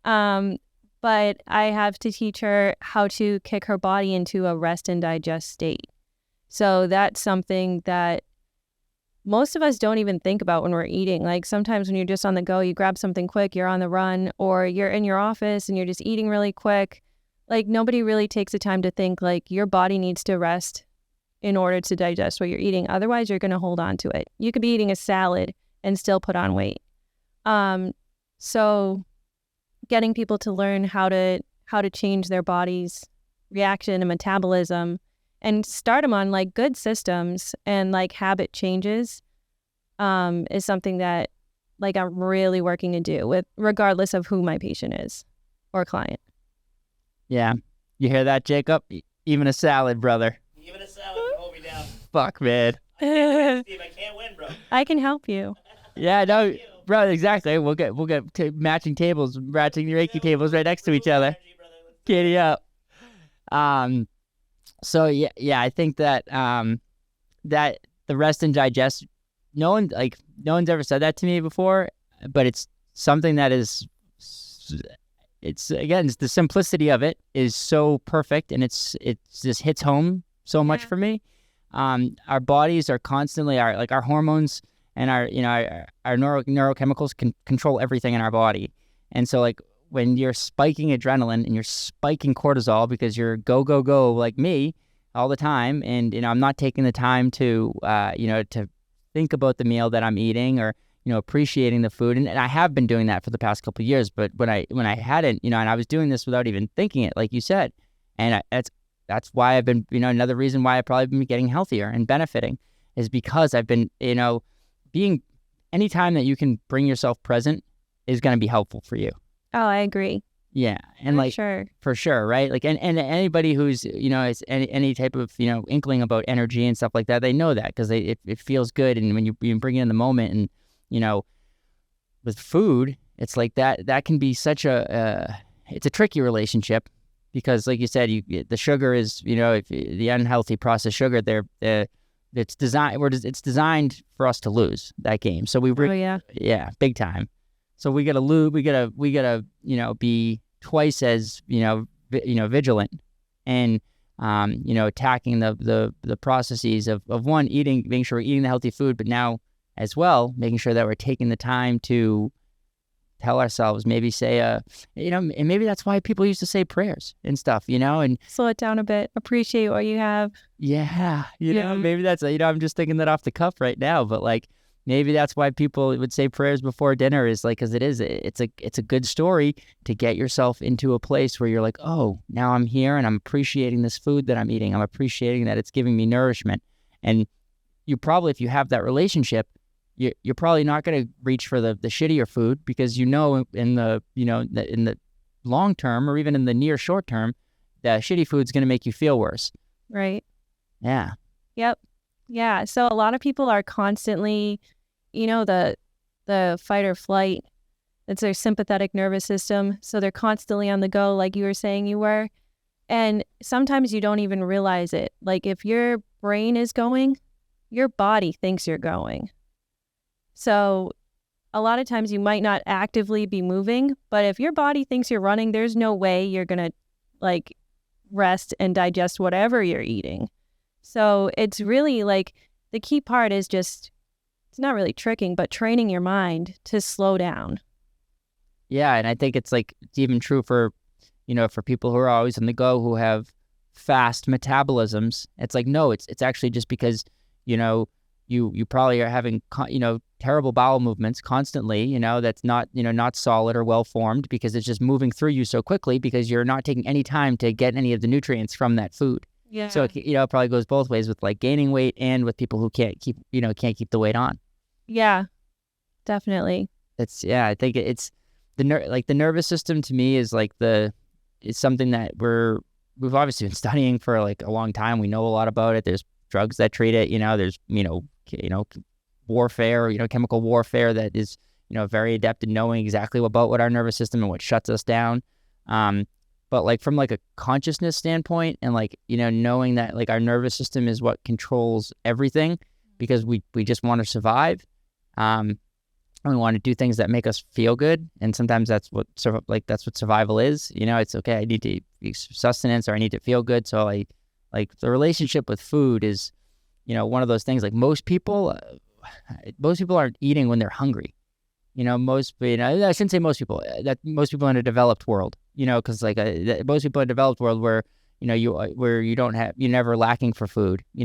But I have to teach her how to kick her body into a rest and digest state. So that's something that most of us don't even think about when we're eating. Like sometimes when you're just on the go, you grab something quick, you're on the run, or you're in your office and you're just eating really quick. Like nobody really takes the time to think like your body needs to rest in order to digest what you're eating. Otherwise, you're going to hold on to it. You could be eating a salad and still put on weight. So getting people to learn how to change their body's reaction and metabolism and start them on like good systems and like habit changes is something that like I'm really working to do with, regardless of who my patient is or client. Yeah. You hear that, Jacob? Even a salad, brother. Even a salad can hold me down. Fuck, man. Steve, I can't win, bro. I can help you. Yeah, no, bro, exactly. We'll get matching tables, matching Reiki tables right next to each other. Giddy up. So yeah, I think that that the rest and digest, no one's ever said that to me before, but it's something that is, it's the simplicity of it is so perfect, and it just hits home so much for me. Our bodies are constantly, our hormones and our neurochemicals can control everything in our body. And so like when you're spiking adrenaline and you're spiking cortisol because you're go like me all the time, and I'm not taking the time to to think about the meal that I'm eating, or appreciating the food, and I have been doing that for the past couple of years. But when I hadn't, and I was doing this without even thinking it, like you said, and that's why I've been, another reason why I've probably been getting healthier and benefiting is because I've been, being, anytime that you can bring yourself present is going to be helpful for you. Oh, I agree. Yeah. And for sure. Right. Like, and anybody who's, is any type of, inkling about energy and stuff like that, they know that because it feels good. And when you bring it in the moment, and, with food, it's like that can be such it's a tricky relationship. Because, like you said, the sugar is, if the unhealthy processed sugar, it's designed for us to lose that game. So big time. So we gotta lose. We gotta be twice as vigilant, and attacking the processes of one, eating, making sure we're eating the healthy food, but now as well making sure that we're taking the time to tell ourselves, maybe say, and maybe that's why people used to say prayers and stuff, and slow it down a bit, appreciate what you have. Yeah. Maybe that's, I'm just thinking that off the cuff right now, but like, maybe that's why people would say prayers before dinner, is like, cause it's a good story to get yourself into a place where you're like, oh, now I'm here and I'm appreciating this food that I'm eating. I'm appreciating that it's giving me nourishment. And you probably, if you have that relationship, you're probably not going to reach for the shittier food, because in the long term, or even in the near short term, the shitty food's going to make you feel worse. Right. Yeah. Yep. Yeah. So a lot of people are constantly, the fight or flight. It's their sympathetic nervous system. So they're constantly on the go, like you were saying you were. And sometimes you don't even realize it. Like if your brain is going, your body thinks you're going. So a lot of times you might not actively be moving, but if your body thinks you're running, there's no way you're going to like rest and digest whatever you're eating. So it's really like the key part is just, it's not really tricking, but training your mind to slow down. Yeah, and I think it's like it's even true for, for people who are always on the go, who have fast metabolisms. It's like, no, it's actually just because, you probably are having, terrible bowel movements constantly, that's not, not solid or well formed, because it's just moving through you so quickly because you're not taking any time to get any of the nutrients from that food. Yeah. So, it probably goes both ways with like gaining weight and with people who can't keep the weight on. Yeah, definitely. I think it's the nervous system to me is like it's something that we've obviously been studying for like a long time. We know a lot about it. There's drugs that treat it, there's, warfare, chemical warfare that is, very adept at knowing exactly about what our nervous system and what shuts us down. But like from like a consciousness standpoint and like, knowing that like our nervous system is what controls everything because we just want to survive. And we want to do things that make us feel good. And sometimes that's what survival is. It's okay. I need to eat sustenance or I need to feel good. So like the relationship with food is, one of those things. Like most people aren't eating when they're hungry. I shouldn't say most people. That most people in a developed world. Because like most people in a developed world where you're never lacking for food. We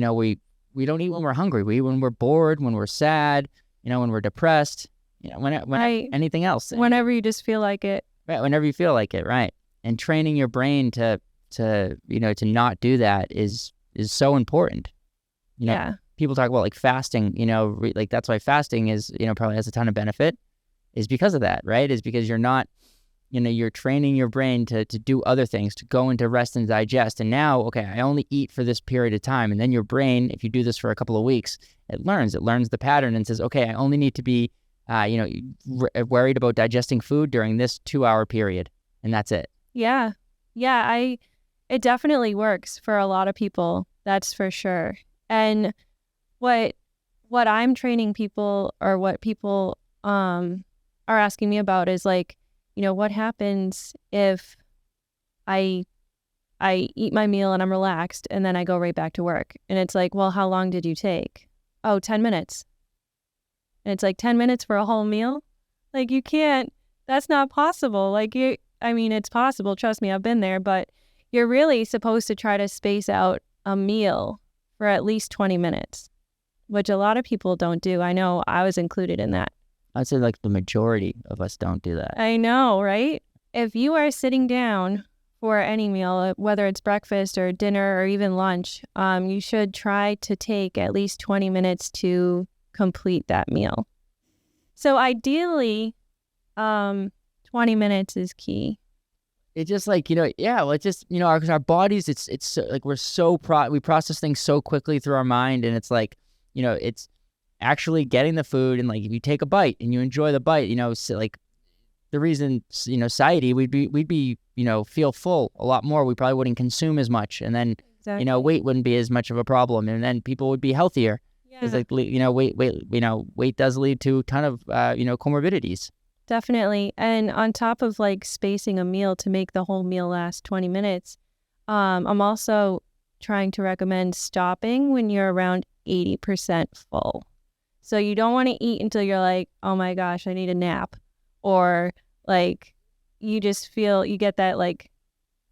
don't eat when we're hungry. We eat when we're bored, when we're sad. When we're depressed. When anything else. Whenever you just feel like it. Right. Whenever you feel like it. Right. And training your brain to not do that is so important. Yeah. People talk about like fasting, like that's why fasting is, probably has a ton of benefit, is because of that, right? Is because you're not, you're training your brain to do other things, to go into rest and digest. And now, okay, I only eat for this period of time. And then your brain, if you do this for a couple of weeks, it learns the pattern and says, okay, I only need to be, worried about digesting food during this 2-hour period. And that's it. Yeah. Yeah. It definitely works for a lot of people. That's for sure. And what I'm training people, or what people are asking me about, is like, what happens if I eat my meal and I'm relaxed and then I go right back to work? And it's like, well, how long did you take? Oh, 10 minutes. And it's like 10 minutes for a whole meal? Like you can't, that's not possible. Like it's possible. Trust me, I've been there, but you're really supposed to try to space out a meal for at least 20 minutes, which a lot of people don't do. I know I was included in that. I'd say like the majority of us don't do that. I know, right? If you are sitting down for any meal, whether it's breakfast or dinner or even lunch, you should try to take at least 20 minutes to complete that meal. So ideally, 20 minutes is key. It's just like, it's just, our bodies, it's so, like we process things so quickly through our mind. And it's like, it's actually getting the food. And like, if you take a bite and you enjoy the bite, so like the reason, satiety, we'd be, feel full a lot more. We probably wouldn't consume as much. And then, Exactly. Weight wouldn't be as much of a problem. And then people would be healthier. Because like, weight does lead to a ton of, comorbidities. Definitely. And on top of like spacing a meal to make the whole meal last 20 minutes, I'm also trying to recommend stopping when you're around 80% full. So you don't want to eat until you're like, oh my gosh, I need a nap. Or like you get that like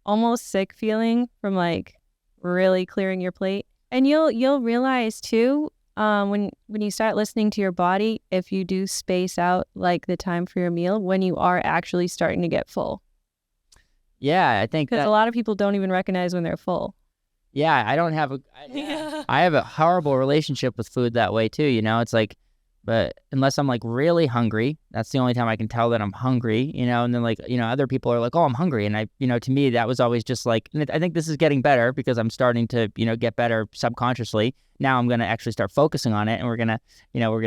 almost sick feeling from like really clearing your plate. And you'll realize too, when you start listening to your body, if you do space out like the time for your meal, when you are actually starting to get full. Yeah, I think because a lot of people don't even recognize when they're full. Yeah, I don't have I have a horrible relationship with food that way too. It's like, but unless I'm like really hungry, that's the only time I can tell that I'm hungry. And then like other people are like, oh, I'm hungry, and I to me that was always just like, and I think this is getting better because I'm starting to get better subconsciously. Now I'm gonna actually start focusing on it, and we're gonna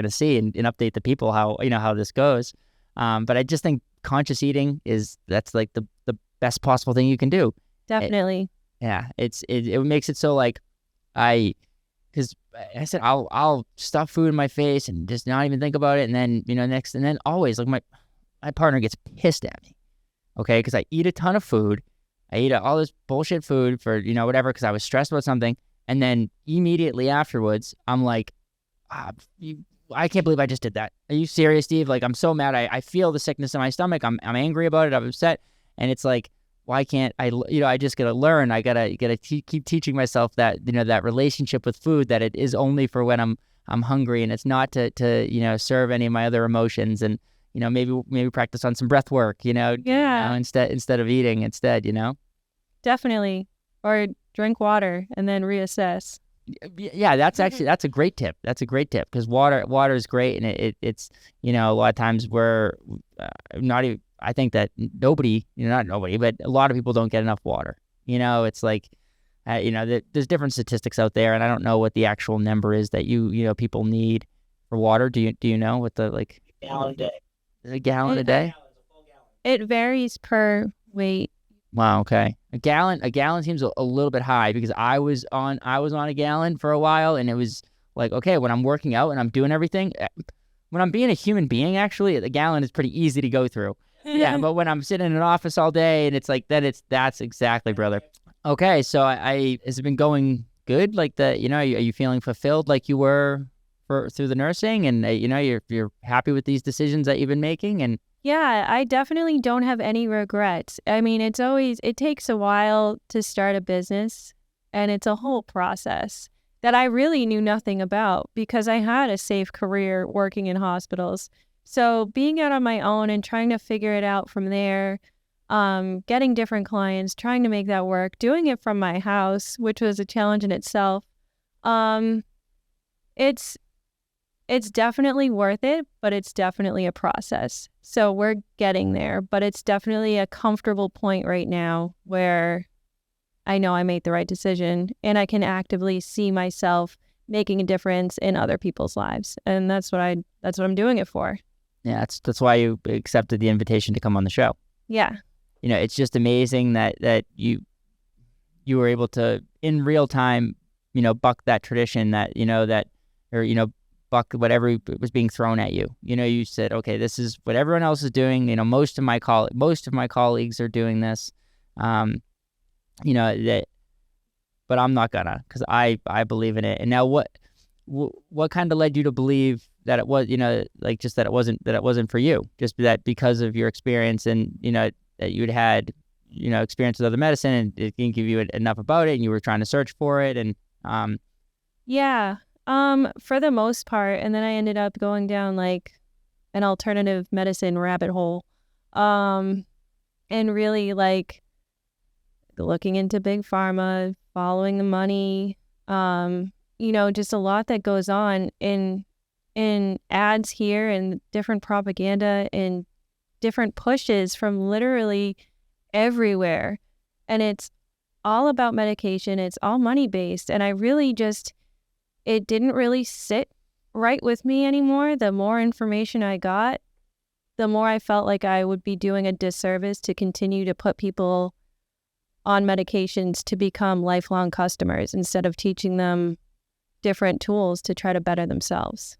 see and update the people how this goes. But I just think conscious eating that's like the best possible thing you can do. Definitely. Yeah, it makes it so like because I said I'll stuff food in my face and just not even think about it, and then and then always like my partner gets pissed at me, okay, because I eat a ton of food, I eat all this bullshit food for whatever because I was stressed about something, and then immediately afterwards I'm like, I can't believe I just did that. Are you serious, Steve? Like I'm so mad. I feel the sickness in my stomach. I'm angry about it. I'm upset, and it's like, why can't I? I just gotta learn. I gotta keep teaching myself that that relationship with food, that it is only for when I'm hungry, and it's not to serve any of my other emotions, and maybe practice on some breath work. Yeah. Instead of eating instead. Definitely. Or drink water and then reassess. Yeah, that's a great tip. That's a great tip because water is great, and it's a lot of times we're not even. I think that nobody, not nobody, but a lot of people don't get enough water. It's like, there's different statistics out there, and I don't know what the actual number is that people need for water. Do you know what the like Gallon a day? a gallon a day? It varies per weight. Wow. Okay. A gallon seems a little bit high because I was on a gallon for a while, and it was like, okay, when I'm working out and I'm doing everything, when I'm being a human being, actually, a gallon is pretty easy to go through. Yeah, but when I'm sitting in an office all day and it's like that's exactly, brother. Okay, so has it been going good? Like are you feeling fulfilled like you were through the nursing, and you're happy with these decisions that you've been making? And yeah, I definitely don't have any regrets. I mean, it takes a while to start a business, and it's a whole process that I really knew nothing about because I had a safe career working in hospitals. So being out on my own and trying to figure it out from there, getting different clients, trying to make that work, doing it from my house, which was a challenge in itself. It's definitely worth it, but it's definitely a process. So we're getting there, but it's definitely a comfortable point right now where I know I made the right decision and I can actively see myself making a difference in other people's lives. And that's what I'm doing it for. yeah, that's why you accepted the invitation to come on the show. Yeah. It's just amazing that you were able to in real time, buck that tradition buck whatever was being thrown at you. You said, okay, this is what everyone else is doing. Most of my colleagues are doing this. But I'm not gonna, because I believe in it. And now what kind of led you to believe that it was, just that it wasn't for you, just that because of your experience and, that you'd had, experience with other medicine and it didn't give you enough about it and you were trying to search for it. And, yeah, for the most part. And then I ended up going down like an alternative medicine rabbit hole, and really like looking into big pharma, following the money, just a lot that goes on in ads here and different propaganda and different pushes from literally everywhere. And it's all about medication. It's all money based. And I really it didn't really sit right with me anymore. The more information I got, the more I felt like I would be doing a disservice to continue to put people on medications to become lifelong customers instead of teaching them different tools to try to better themselves.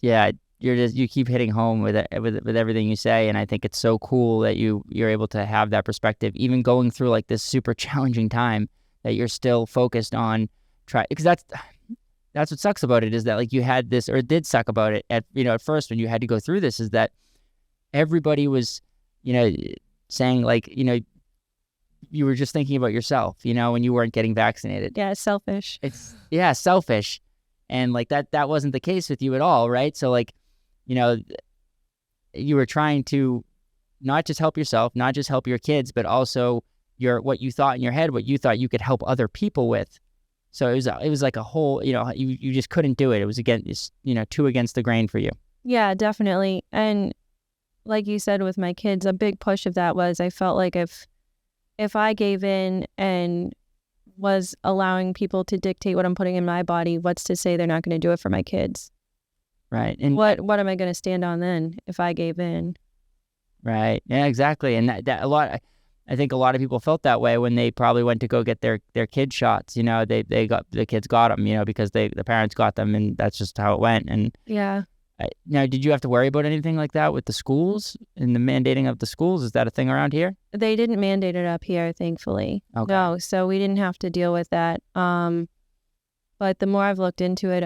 Yeah, you keep hitting home with everything you say, and I think it's so cool that you're able to have that perspective, even going through like this super challenging time, that you're still focused on because that's what sucks about it, is that like you had this, or it did suck about it at first when you had to go through this, is that everybody was saying like you were just thinking about yourself, when you weren't getting vaccinated. Yeah, selfish. Selfish. And like that wasn't the case with you at all, right? So like, you were trying to not just help yourself, not just help your kids, but also what you thought in your head, what you thought you could help other people with. So it was like a whole, you just couldn't do it. It was too against the grain for you. Yeah, definitely. And like you said with my kids, a big push of that was I felt like if I gave in and was allowing people to dictate what I'm putting in my body, what's to say they're not going to do it for my kids? Right. And what am I going to stand on then if I gave in? Right. Yeah, exactly. And that a lot, I think a lot of people felt that way when they probably went to go get their kid shots. You know, the kids got them, you know, because the parents got them, and that's just how it went. And Yeah. now, did you have to worry about anything like that with the schools and the mandating of the schools? Is that a thing around here? They didn't mandate it up here, thankfully. Okay. No, so we didn't have to deal with that. But the more I've looked into it,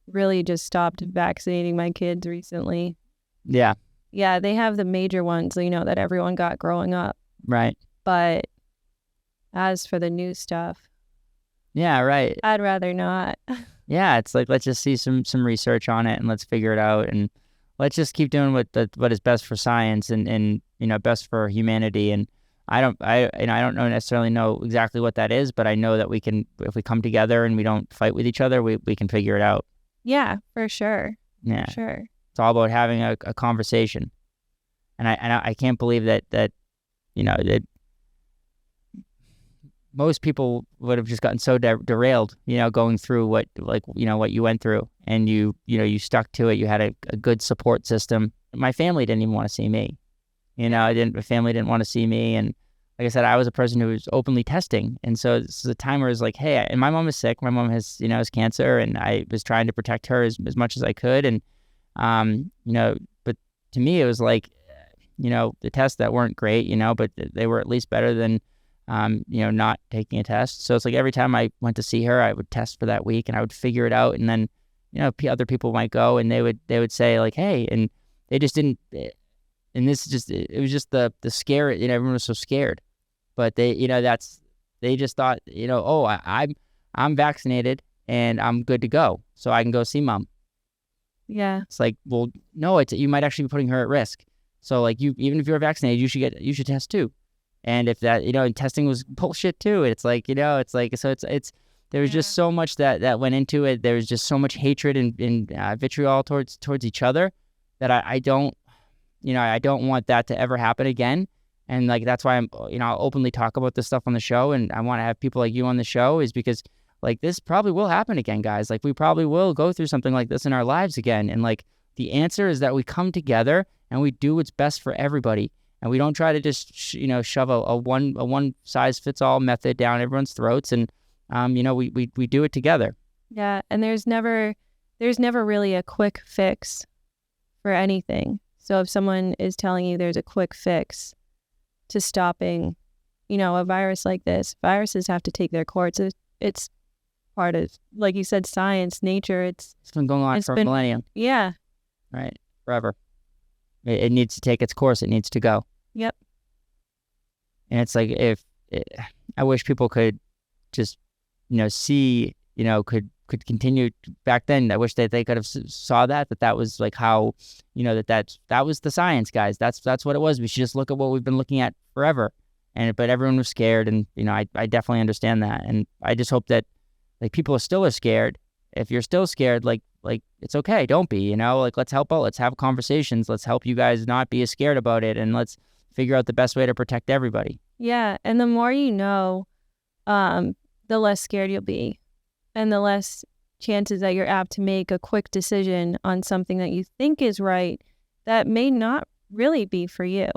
really just stopped vaccinating my kids recently. Yeah. Yeah, they have the major ones, you know, that everyone got growing up. Right. But as for the new stuff, Yeah. Right. I'd rather not. Yeah. It's like, let's just see some research on it and let's figure it out, and let's just keep doing what is best for science and you know, best for humanity. And I don't necessarily know exactly what that is, but I know that we can, if we come together and we don't fight with each other, we can figure it out. Yeah, for sure. Yeah. For sure. It's all about having a conversation. And I can't believe that you know, that most people would have just gotten so derailed, you know, going through what you went through, and you stuck to it. You had a good support system. My family didn't even want to see me. You know, my family didn't want to see me. And like I said, I was a person who was openly testing. And so this is a time where it's like, hey, and my mom is sick. My mom has cancer, and I was trying to protect her as much as I could. And, you know, but to me, it was like, you know, the tests that weren't great, you know, but they were at least better than, you know, not taking a test. So it's like every time I went to see her, I would test for that week and I would figure it out. And then, you know, other people might go and they would say like, hey, and they just didn't, and this is just, it was just the scare, you know, everyone was so scared, but they, you know, they just thought, you know, oh, I'm vaccinated and I'm good to go, so I can go see mom. Yeah. It's like, well, no, you might actually be putting her at risk. So like, even if you're vaccinated, you should test too. And if that, you know, and testing was bullshit too. It's like, you know, it's like, so it's there was just so much that went into it. There was just so much hatred and vitriol towards each other that I don't want that to ever happen again. And like, that's why I'll openly talk about this stuff on the show. And I want to have people like you on the show, is because like, this probably will happen again, guys. Like, we probably will go through something like this in our lives again. And like, the answer is that we come together and we do what's best for everybody. And we don't try to just, shove a one size fits all method down everyone's throats. And, we do it together. Yeah. And there's never really a quick fix for anything. So if someone is telling you there's a quick fix to stopping, you know, a virus like this, viruses have to take their course. It's part of, like you said, science, nature. It's been going on for a millennium. Yeah. Right. Forever. It needs to take its course. It needs to go. Yep. And it's like, I wish people could just, see, could continue back then. I wish that they could have saw that was like how, that was the science, guys. That's what it was. We should just look at what we've been looking at forever. But everyone was scared. And, I definitely understand that. And I just hope that like people are scared. If you're still scared, like it's okay. Don't be, like, let's help out. Let's have conversations. Let's help you guys not be as scared about it. And let's figure out the best way to protect everybody. Yeah. And the more you know, the less scared you'll be, and the less chances that you're apt to make a quick decision on something that you think is right that may not really be for you.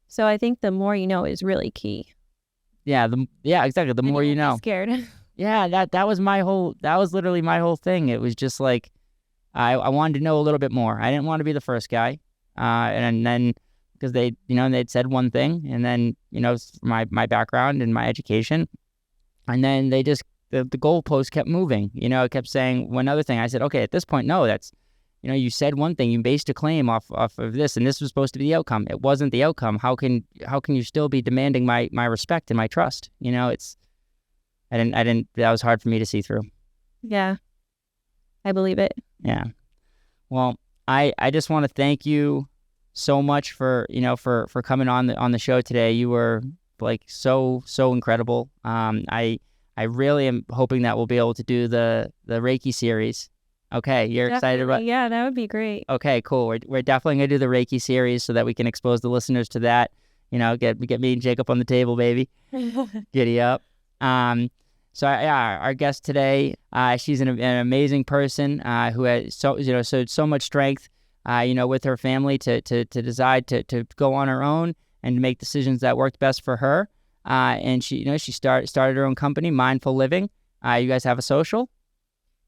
So I think the more you know is really key. Yeah. Exactly. The more you know. Scared. Yeah. That was literally my whole thing. It was just like, I wanted to know a little bit more. I didn't want to be the first guy. And then, because they'd said one thing, and then, my background and my education, and then they just, the goalpost kept moving, it kept saying one other thing. I said, okay, at this point, no, that's, you said one thing, you based a claim off of this, and this was supposed to be the outcome. It wasn't the outcome. How can you still be demanding my respect and my trust? I didn't, that was hard for me to see through. Yeah. I believe it. Yeah. Well, I just want to thank you so much for coming on the show today. You were like so incredible. I really am hoping that we'll be able to do the Reiki series. Okay, you're definitely excited about? Yeah, that would be great. Okay, cool. We're definitely gonna do the Reiki series so that we can expose the listeners to that. Get me and Jacob on the table, baby. Giddy up. So yeah, our guest today, she's an amazing person who has so much strength, with her family to decide to go on her own and make decisions that worked best for her. And she started her own company, Mindful Living. You guys have a social?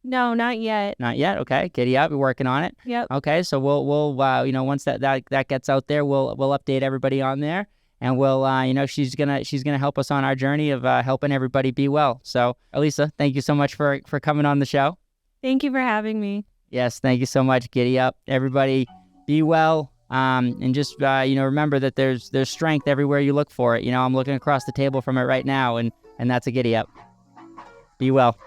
No, not yet. Not yet. Okay, giddy up. We're working on it. Yep. Okay, so we'll once that gets out there, we'll update everybody on there, and we'll she's gonna help us on our journey of helping everybody be well. So Elisa, thank you so much for coming on the show. Thank you for having me. Yes, thank you so much. Giddy up, everybody. Be well. And just remember that there's strength everywhere you look for it. I'm looking across the table from it right now, and that's a giddy up. Be well.